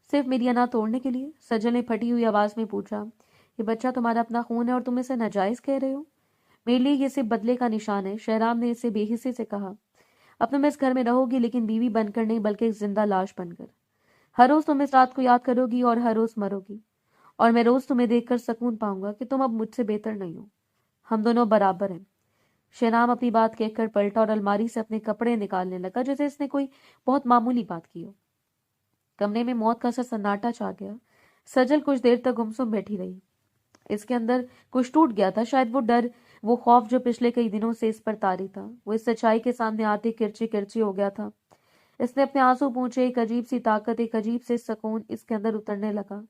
A: सिर्फ मेरी अना तोड़ने के लिए? सजल ने फटी हुई आवाज में पूछा। ये बच्चा तुम्हारा अपना खून है और तुम इसे नाजायज कह रहे हो? मेरे लिए ये सिर्फ बदले का निशान है, शहराम ने इसे बेहिस्से से कहा। अब तुम इस घर में रहोगी, लेकिन बीवी बनकर नहीं, बल्कि एक जिंदा लाश बनकर। हर रोज तुम इस रात को याद करोगी और हर रोज मरोगी, और मैं रोज तुम्हें देखकर सुकून पाऊंगा कि तुम अब मुझसे बेहतर नहीं हो। हम दोनों बराबर हैं। शहराम अपनी बात कहकर पलटा और अलमारी से अपने कपड़े निकालने लगा, जैसे इसने कोई बहुत मामूली बात की हो। कमरे में मौत का सा सन्नाटा छा गया। सजल कुछ देर तक गुमसुम बैठी रही। इसके अंदर कुछ टूट गया था, शायद वो डर, वो खौफ जो पिछले कई दिनों से इस पर तारी था, वो इस सच्चाई के सामने आते किरची किरची हो गया था। इसने अपने आंसू पूंछे, एक अजीब सी ताकत, एक अजीब से सुकून इसके अंदर उतरने लगा।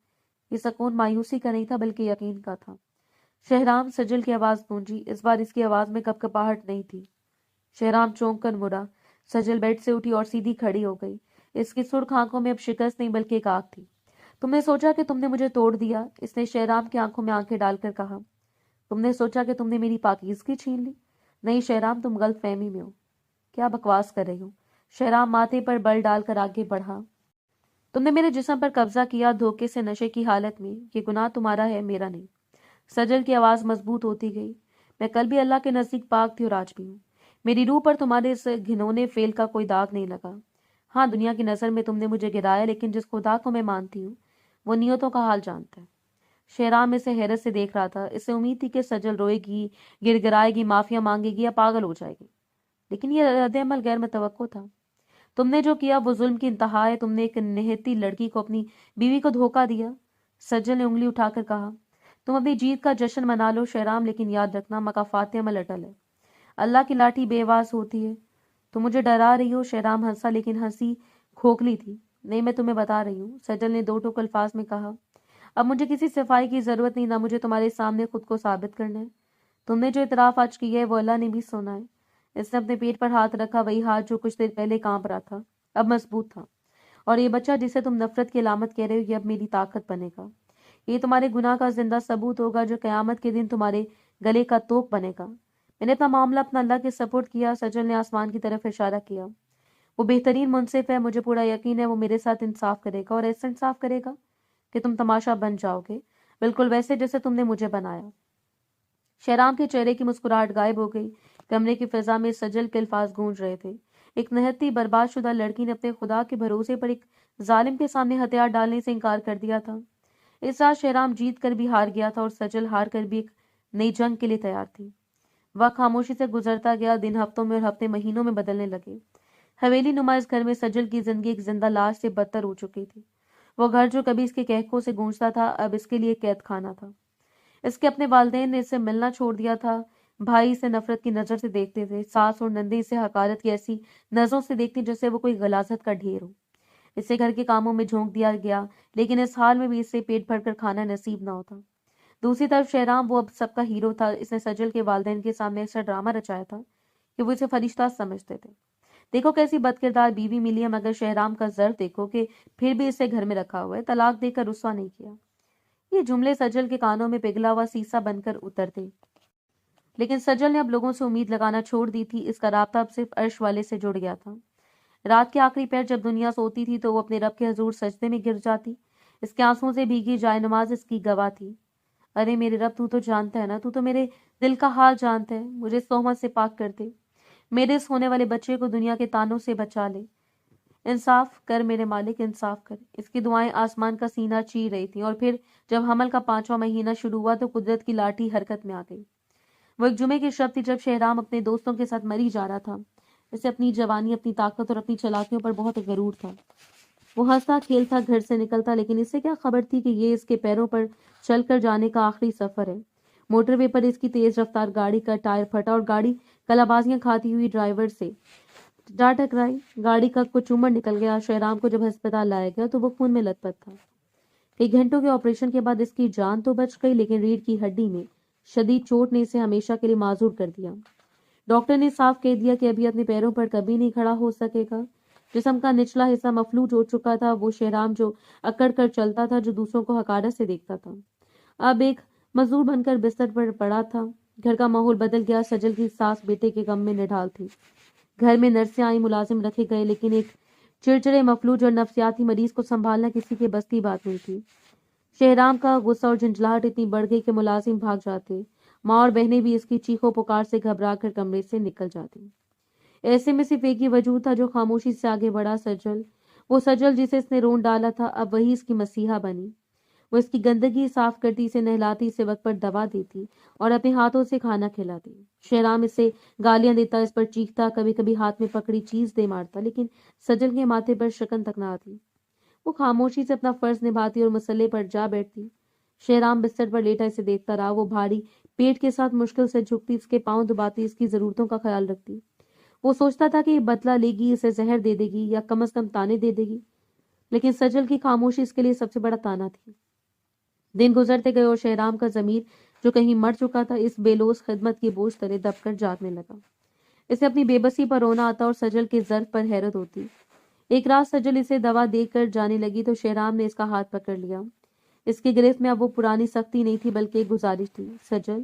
A: ये सुकून मायूसी का नहीं था, बल्कि यकीन का था। शहराम, सजल की आवाज गूंजी। इस बार इसकी आवाज में कपकपाहट नहीं थी। शहराम चौंक कर मुड़ा। सजल बेड से उठी और सीधी खड़ी हो गई। इसकी सुर्ख आंखों में अब शिकस्त नहीं, बल्कि एक आग थी। तुमने सोचा कि तुमने मुझे तोड़ दिया? इसने शहराम की आंखों में आंखें डालकर कहा। तुमने सोचा कि तुमने मेरी पाकीज़गी छीन ली? नहीं शहराम, तुम गलतफहमी में हो। क्या बकवास कर रही हो? शहराम माथे पर बल डालकर आगे बढ़ा। तुमने मेरे जिस्म पर कब्जा किया, धोखे से, नशे की हालत में। ये गुनाह तुम्हारा है, मेरा नहीं। सजल की आवाज मजबूत होती गई। मैं कल भी अल्लाह के नजदीक पाक थी और आज भी हूँ। मेरी रूह पर तुम्हारे इस घिनौने फेल का कोई दाग नहीं लगा। हाँ, दुनिया की नजर में तुमने मुझे गिराया, लेकिन जिस खुदा को मैं मानती हूँ वो नियतों का हाल जानता है। शहराम इसे हैरत से देख रहा था। इसे उम्मीद थी कि सजल रोएगी, गिड़गिड़ाएगी, माफिया मांगेगी या पागल हो जाएगी, लेकिन यह रद्द-ए-अमल गैर मुतवक्को था। तुमने जो किया वो जुल्म की इंतहा है। तुमने एक निहत्ती लड़की को, अपनी बीवी को धोखा दिया। सज्जन ने उंगली उठाकर कहा। तुम अपनी जीत का जश्न मना लो शहराम, लेकिन याद रखना मकाफात अमल अटल है। अल्लाह की लाठी बेवास होती है। तुम मुझे डरा रही हो? शहराम हंसा, लेकिन हंसी खोखली थी। नहीं, मैं तुम्हें बता रही हूँ, सज्जन ने दो टूक अल्फाज में कहा। अब मुझे किसी सफाई की जरूरत नहीं, ना मुझे तुम्हारे सामने खुद को साबित करना है। तुमने जो इतराफ आज किया है वो अल्लाह ने भी सुना है। इसने अपने पेट पर हाथ रखा, वही हाथ जो कुछ देर पहले कांप रहा था अब मजबूत था। और ये बच्चा जिसे तुम नफरत की अलामत कह रहे हो, ये अब मेरी ताकत बनेगा। ये तुम्हारे गुनाह का जिंदा सबूत होगा, जो कयामत के दिन तुम्हारे गले का तोप बनेगा। मैंने अपना मामला अपना अल्लाह के सपोर्ट किया। सजल ने आसमान की तरफ इशारा किया। वो बेहतरीन मुंसिफ है, मुझे पूरा यकीन है वो मेरे साथ इंसाफ करेगा, और ऐसा इंसाफ करेगा कि तुम तमाशा बन जाओगे, बिल्कुल वैसे जैसे तुमने मुझे बनाया। शहराम के चेहरे की मुस्कुराहट गायब हो गई। कमरे की फिजा में सजल के अल्फाज गूंज रहे थे। एक निहत्ती बर्बादशुदा लड़की ने अपने खुदा के भरोसे पर एक जालिम के सामने हथियार डालने से इनकार कर दिया था। इस रात शहराम जीत कर भी हार गया था, और सजल हार कर भी एक नई जंग के लिए तैयार थी। वक्त खामोशी से गुजरता गया। दिन हफ्तों में और हफ्ते महीनों में बदलने लगे। हवेली नुमा इस घर में सजल की जिंदगी एक जिंदा लाश से बदतर हो चुकी थी। वो घर जो कभी इसके कहकों से गूंजता था, अब इसके लिए कैद खाना था। इसके अपने वालिदैन ने इससे मिलना छोड़ दिया था। भाई इसे नफरत की नजर से देखते थे। सास और नंदी इसे हकारत की ऐसी नजरों से देखती जैसे वो कोई गलाजत का ढेर हो। इसे घर के कामों में झोंक दिया गया, लेकिन इस हाल में भी इसे पेट भरकर खाना नसीब न होता। दूसरी तरफ शहराम, वो अब सबका हीरो था। इसने सजल के वालिदैन के सामने ऐसा ड्रामा रचाया था कि वो इसे फरिश्ता समझते थे। देखो कैसी बदकिरदार बीवी मिली है, मगर शहराम का जर देखो कि फिर भी इसे घर में रखा हुआ है, तलाक देकर रुस्वा नहीं किया। ये जुमले सजल के कानों में पिघला हुआ सीसा बनकर उतरते, लेकिन सजल ने अब लोगों से उम्मीद लगाना छोड़ दी थी। इसका राब्ता अब सिर्फ अर्श वाले से जुड़ गया था। रात के आखिरी पहर जब दुनिया सोती थी तो वो अपने रब के हजूर सजदे में गिर जाती। इसके आंसुओं से भीगी जायनमाज इसकी गवाह थी। अरे मेरे रब, तू तो जानता है ना, तू तो मेरे दिल का हाल जानता है। मुझे इस तोहमत से पाक कर दे। मेरे इस होने वाले बच्चे को दुनिया के तानों से बचा ले। इंसाफ कर मेरे मालिक, इंसाफ कर। इसकी दुआएं आसमान का सीना चीर रही थी। और फिर जब हमल का 5वां महीना शुरू हुआ तो कुदरत की लाठी हरकत में आ गई। वो एक जुमे की शब थी जब शहराम अपने दोस्तों के साथ मरी जा रहा था। इसे अपनी जवानी, अपनी ताकत और अपनी चालाकियों पर बहुत गरूर था। वो हंसता खेलता घर से निकलता, लेकिन इससे क्या खबर थी कि ये इसके पैरों पर चलकर जाने का आखिरी सफर है। मोटरवे पर इसकी तेज रफ्तार गाड़ी का टायर फटा और गाड़ी कलाबाजियां खाती हुई ड्राइवर से जा टकराई। गाड़ी का कुछ उमड़ निकल गया। शहराम को जब अस्पताल लाया गया तो वो खून में लथपथ था। कई घंटों के ऑपरेशन के बाद इसकी जान तो बच गई, लेकिन रीढ़ की हड्डी में शदीद चोट ने इसे हमेशा के लिए माजूर कर दिया। डॉक्टर ने साफ कह दिया कि अभी अपने पैरों पर कभी नहीं खड़ा हो सकेगा। जिस्म का निचला हिस्सा मफलूज हो चुका था। वो शहराम जो अकड़ कर चलता था, जो दूसरों को हकारत से देखता था, अब एक मजदूर बनकर बिस्तर पर पड़ा था। घर का माहौल बदल गया। सजल की सास बेटे के गम में निढाल थी। घर में नर्सें आई, मुलाजिम रखे गए, लेकिन एक चिड़चिड़े, मफलूज और नफसियाती मरीज को संभालना किसी के बस की बात नहीं थी। शहराम का गुस्सा और झंझलाहट इतनी बढ़ गई कि मुलाजिम भाग जाते। माँ और बहनें भी इसकी चीखों पुकार से घबरा कर कमरे से निकल जाती। ऐसे में सिर्फ एक ही वजूद था जो खामोशी से आगे बढ़ा, सजल। वो सजल जिसे इसने रोन डाला था, अब वही इसकी मसीहा बनी। वो इसकी गंदगी साफ करती, इसे नहलाती, इसे वक्त पर दवा देती और अपने हाथों से खाना खिलाती। शहराम इसे गालियां देता, इस पर चीखता, कभी कभी हाथ में पकड़ी चीज दे मारता, लेकिन सजल के माथे पर शकन तक न आती। वो खामोशी से अपना फर्ज निभाती और मसल्ले पर जा बैठती। शहराम बिस्तर पर लेटा इसे देखता रहा। वो भारी पेट के साथ मुश्किल से झुकती, इसके पांव दबाती, इसकी जरूरतों का ख्याल रखती। वो सोचता था कि ये बदला लेगी, इसे जहर दे देगी या कम से कम ताने दे देगी, लेकिन सजल की खामोशी इसके लिए सबसे बड़ा ताना थी। दिन गुजरते गए और शहराम का जमीर जो कहीं मर चुका था, इस बेलोस खिदमत की बोझ तले दबकर जागने लगा। इसे अपनी बेबसी पर रोना आता और सजल के ज़र्फ पर हैरत होती। एक रात सजल इसे दवा देकर जाने लगी तो शहराम ने इसका हाथ पकड़ लिया। इसकी गिरफ्त में अब वो पुरानी सख्ती नहीं थी, बल्कि एक गुजारिश थी। सजल।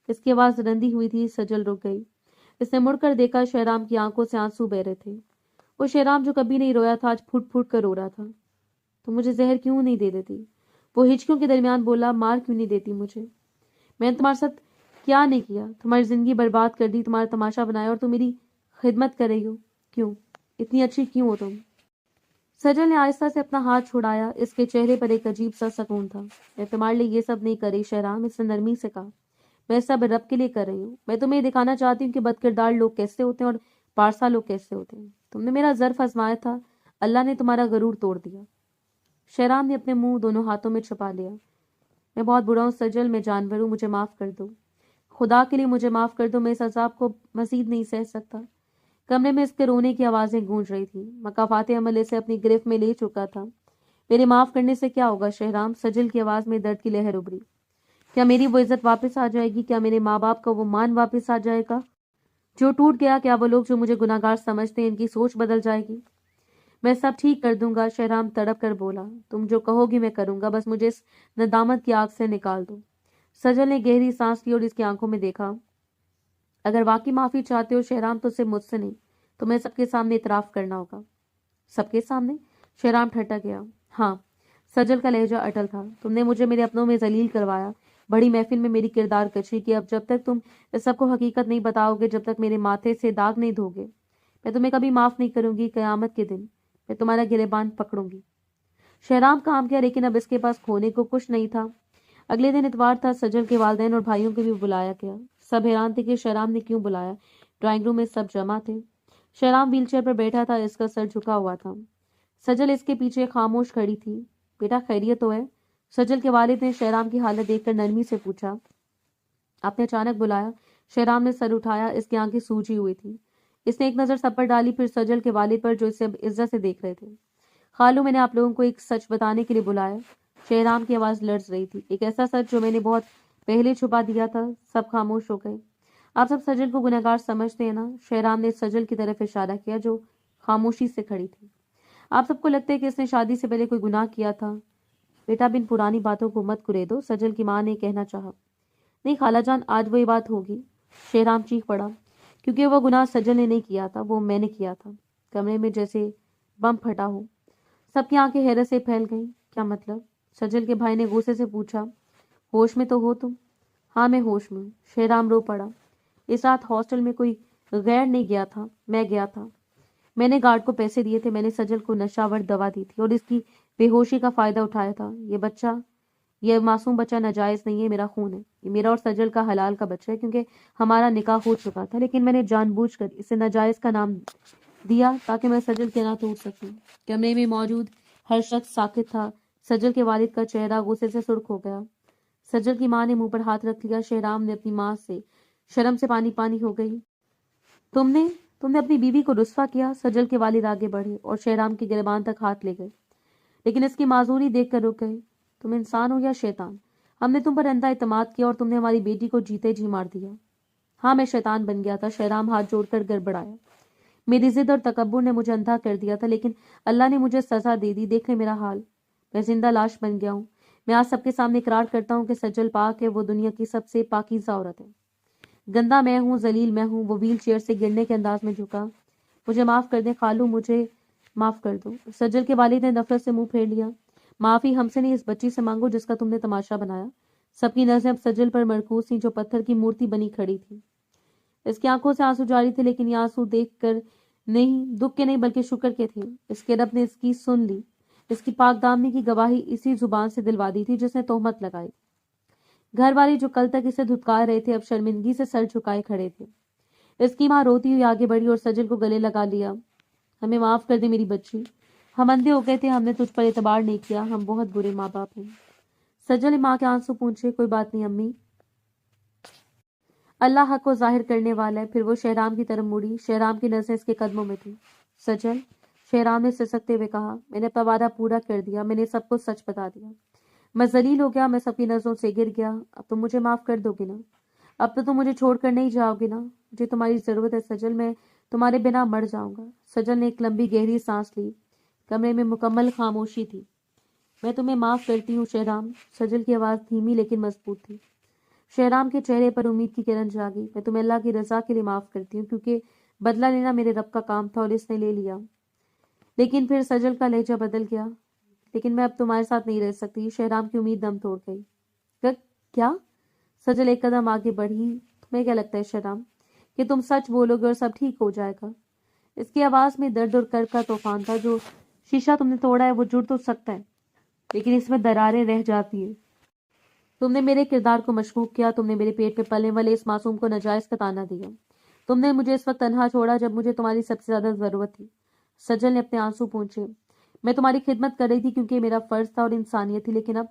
A: इसकी आवाज रंधी हुई थी। सजल रुक गई। इसने मुड़कर देखा। शहराम की आंखों से आंसू बह रहे थे। वो शहराम जो कभी नहीं रोया था, आज फुट फुट कर रो रहा था। तो मुझे जहर क्यों नहीं दे देती? वो हिचकियों के दरमियान बोला। मार क्यों नहीं देती मुझे? मैंने तुम्हारे साथ क्या नहीं किया? तुम्हारी जिंदगी बर्बाद कर दी, तुम्हारा तमाशा बनाया, और तुम मेरी खिदमत कर रही हो। क्यों? इतनी अच्छी क्यों हो तुम? सजल ने आहिस्ता से अपना हाथ छुड़ाया। इसके चेहरे पर एक अजीब सा सुकून था। मैं तुम्हारे लिए ये सब नहीं करी शहराम, इसने नरमी से कहा। मैं सब रब के लिए कर रही हूँ। मैं तुम्हें दिखाना चाहती हूँ कि बदकिरदार लोग कैसे होते हैं और पारसा लोग कैसे होते हैं। तुमने मेरा ज़र्फ आजमाया था, अल्लाह ने तुम्हारा गरूर तोड़ दिया। शहराम ने अपने मुंह दोनों हाथों में छुपा लिया। मैं बहुत बुरा हूँ सजल, मैं जानवर हूँ, मुझे माफ कर दो। खुदा के लिए मुझे माफ कर दो, मैं इस अजाब को मजीद नहीं सह सकता। कमरे में इसके रोने की आवाजें गूंज रही थी। मकाफाते अमल इसे अपनी गिरफ्त में ले चुका था। मेरे माफ करने से क्या होगा शहराम? सजल की आवाज में दर्द की लहर उभरी। क्या मेरी वो इज्जत वापस आ जाएगी? क्या मेरे माँ बाप का वो मान वापस आ जाएगा जो टूट गया? क्या वो लोग जो मुझे गुनाहगार समझते हैं, इनकी सोच बदल जाएगी? मैं सब ठीक कर दूंगा, शहराम तड़प कर बोला। तुम जो कहोगी मैं करूंगा, बस मुझे इस नदामत की आग से निकाल दो। सजल ने गहरी सांस ली और इसकी आंखों में देखा। अगर वाकई माफी चाहते हो शहराम, तो सिर्फ मुझसे नहीं, तुम्हें सबके सामने इतराफ करना होगा। सबके सामने? शहराम ठटक गया। हाँ, सजल का लहजा अटल था। तुमने मुझे मेरे अपनों में जलील करवाया, बड़ी महफिल में मेरी किरदार कशी की। अब जब तक तुम इस सबको हकीकत नहीं बताओगे, जब तक मेरे माथे से दाग नहीं धोगे, मैं तुम्हें कभी माफ नहीं करूंगी। कयामत के दिन मैं तुम्हारा गिरेबान पकड़ूंगी। शहराम काम किया, लेकिन अब इसके पास खोने को कुछ नहीं था। अगले दिन इतवार था। सजल के वालिदैन और भाइयों को भी बुलाया गया। सब हैरान थे कि शहराम ने क्यों बुलाया। ड्राइंग रूम में सब जमा थे। शहराम व्हीलचेयर पर बैठा था, इसका सर झुका हुआ था। सजल इसके पीछे खामोश खड़ी थी। बेटा खैरियत तो है? सजल के वालिद ने शहराम की हालत देखकर नरमी से पूछा। आपने अचानक बुलाया? शहराम ने सर उठाया। इसकी आंखें सूजी हुई थी। इसने एक नजर सब पर डाली, फिर सजल के वालिद पर जो इसे अब इज्जत से देख रहे थे। खालू, मैंने आप लोगों को एक सच बताने के लिए बुलाया। शहराम की आवाज लर्ज रही थी। एक ऐसा सच जो मैंने बहुत पहले छुपा दिया था। सब खामोश हो गए। आप सब सजल को गुनहगार समझते हैं ना? शहराम ने सजल की तरफ इशारा किया जो खामोशी से खड़ी थी। आप सबको लगता है कि इसने शादी से पहले कोई गुनाह किया था? बेटा, बिन पुरानी बातों को मत कुरेदो, सजल की मां ने कहना चाहा। नहीं खालाजान, आज वही बात होगी। शहराम चीख पड़ा। क्योंकि वह गुनाह सजल ने नहीं किया था, वो मैंने किया था। कमरे में जैसे बम फटा हो। सबकी आंखें हैरत से फैल गईं। क्या मतलब? सजल के भाई ने गुस्से से पूछा। होश में तो हो तुम? हाँ, मैं होश में हूँ। शहराम रो पड़ा। इस रात हॉस्टल में कोई गैर नहीं गया था, मैं गया था। मैंने गार्ड को पैसे दिए थे, मैंने सजल को नशावर दवा दी थी और इसकी बेहोशी का फायदा उठाया था। ये मासूम बच्चा नाजायज नहीं है, मेरा खून है। ये मेरा और सजल का हलाल का बच्चा है, क्योंकि हमारा निकाह हो चुका था, लेकिन मैंने जानबूझकर इसे नाजायज का नाम दिया ताकि मैं सजल के ना तोड़ सकूं। कमरे में मौजूद हर शख्स साकित था। सजल के वालिद का चेहरा गुस्से से सुर्ख हो गया। सजल की मां ने मुंह पर हाथ रख लिया। शहराम ने अपनी मां से शर्म से पानी पानी हो गई। तुमने तुमने अपनी बीवी को रुस्वा किया। सजल के वालिद आगे बढ़े और शहराम के गिरबान तक हाथ ले गए, लेकिन इसकी माजूरी देखकर रुक गए। तुम इंसान हो या शैतान? हमने तुम पर अंधा इत्मीनान किया और तुमने हमारी बेटी को जीते जी मार दिया। हाँ, मैं शैतान बन गया था। शहराम हाथ जोड़कर गड़बड़ाया। मेरी जिद और तकब्बुर ने मुझे अंधा कर दिया था, लेकिन अल्लाह ने मुझे सजा दे दी। देख ले मेरा हाल, मैं जिंदा लाश बन गया हूँ। मैं आज सबके सामने इकरार करता हूँ कि सजल पाक है, वो दुनिया की सबसे पाकीज़ा औरत है। गंदा मैं हूँ, जलील मैं हूँ। वो व्हील चेयर से गिरने के अंदाज में झुका। मुझे माफ कर दे खालू, मुझे माफ कर दो। सज्जल के वालिद ने नफरत से मुंह फेर लिया। माफी हमसे नहीं, इस बच्ची से मांगो जिसका तुमने तमाशा बनाया। सबकी नजरें अब सज्जल पर मरकूज थी, जो पत्थर की मूर्ति बनी खड़ी थी। इसकी आंखों से आंसू जारी थे, लेकिन ये आंसू देखकर नहीं, दुख के नहीं बल्कि शुक्र के थे। इसके रब ने इसकी सुन ली। इसकी पाक दामनी की गवाही इसी जुबान से दिलवा दी थी जिसने तोहमत लगाई। घर वाले जो कल तक इसे धुतकार रहे थे अब शर्मिंदगी से सर झुकाए खड़े थे। इसकी माँ रोती हुई आगे बढ़ी और सजल को गले लगा लिया। हमें माफ कर दे मेरी बच्ची, हम अंधे हो गए थे, हमने तुझ पर एतबार नहीं किया, हम बहुत बुरे माँ बाप हैं। सजल ने माँ के आंसू पूछे। कोई बात नहीं अम्मी, अल्लाह हक को जाहिर करने वाला है। फिर वो शहराम की तरफ मुड़ी। शहराम की नजरें इसके कदमों में थी। सजल, शहराम ने सिसकते हुए कहा, मैंने अपना वादा पूरा कर दिया, मैंने सबको सच बता दिया। मैं जलील हो गया, मैं सबकी नजरों से गिर गया। अब तुम मुझे माफ कर दोगे ना? अब तो तुम मुझे छोड़कर नहीं जाओगे ना? मुझे तुम्हारी जरूरत है सजल, मैं तुम्हारे बिना मर जाऊंगा। सजल ने एक लंबी गहरी सांस ली। कमरे में मुकम्मल खामोशी थी। मैं तुम्हें माफ करती हूँ शहराम। सजल की आवाज धीमी लेकिन मजबूत थी। शहराम के चेहरे पर उम्मीद की किरण जागी। मैं तुम्हें अल्लाह की रजा के लिए माफ करती हूँ, क्योंकि बदला लेना मेरे रब का काम था और इसने ले लिया। लेकिन फिर सजल का लहजा बदल गया। लेकिन मैं अब तुम्हारे साथ नहीं रह सकती। शहराम की उम्मीद दम तोड़ गई। क्या? सजल एक कदम आगे बढ़ी। तुम्हें क्या लगता है शहराम कि तुम सच बोलोगे और सब ठीक हो जाएगा? इसकी आवाज में दर्द और कर का तूफान था। जो शीशा तुमने तोड़ा है वो जुड़ तो सकता है, लेकिन इसमें दरारें रह जाती है। तुमने मेरे किरदार को मशकूक किया, तुमने मेरे पेट पे पलने वाले इस मासूम को नाजायज का ताना दिया। तुमने मुझे इस वक्त तन्हा छोड़ा जब मुझे तुम्हारी सबसे ज्यादा जरूरत थी। सजल ने अपने आंसू पोंछे। मैं तुम्हारी खिदमत कर रही थी क्योंकि मेरा फर्ज था और इंसानियत थी, लेकिन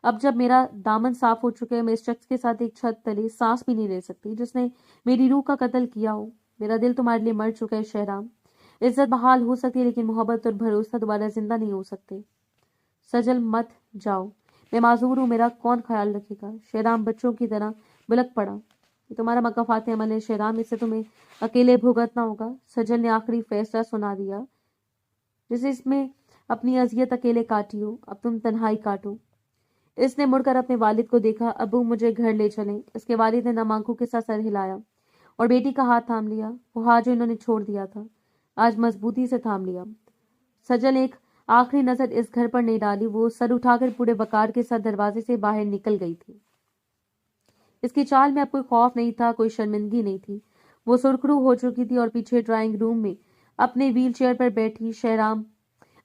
A: अब जब मेरा दामन साफ हो चुका है, मैं इस शख्स के साथ एक छत तले सांस भी नहीं ले सकती जिसने मेरी रूह का कत्ल किया हो। मेरा दिल तुम्हारे लिए मर चुका है शहराम। इज्जत बहाल हो सकती है, लेकिन मोहब्बत और भरोसा दोबारा जिंदा नहीं हो सकते। सजल मत जाओ, मैं माजूर हूँ, मेरा कौन ख्याल रखेगा? शहराम बच्चों की तरह बिलक पड़ा। ये तुम्हारा मकफात अमल है शहराम, इससे तुम्हें अकेले भुगतना होगा। सजल ने आखिरी फैसला सुना दिया। जैसे इसमें अपनी अजियत अकेले काटी हो, अब तुम तन्हाई काटो। इसने मुड़कर अपने वालिद को देखा। अबू मुझे घर ले चलें। इसके वालिद ने नम आंखों के साथ सर हिलाया और बेटी का हाथ थाम लिया। वो हाथ जो इन्होंने छोड़ दिया था आज मजबूती से थाम लिया। सजल एक आखिरी नजर इस घर पर नहीं डाली। वो सर उठाकर पूरे वकार के साथ दरवाजे से बाहर निकल गई थी। इसकी चाल में अब कोई खौफ नहीं था, कोई शर्मिंदगी नहीं थी। वो सुरखरू हो चुकी थी और पीछे ड्राइंग रूम में अपने व्हील चेयर पर बैठी शहराम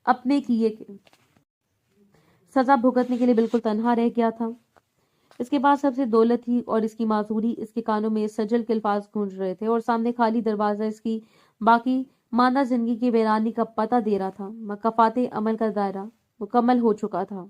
A: अपने किए सजा भुगतने के लिए बिल्कुल तन्हा रह गया था। इसके पास सबसे दौलत थी और इसकी मासूरी इसके कानों में सजल के अल्फाज गूंज रहे थे और सामने खाली दरवाजा इसकी बाकी माना जिंदगी की वीरानी का पता दे रहा था। मकफाते अमल का दायरा मुकम्मल हो चुका था।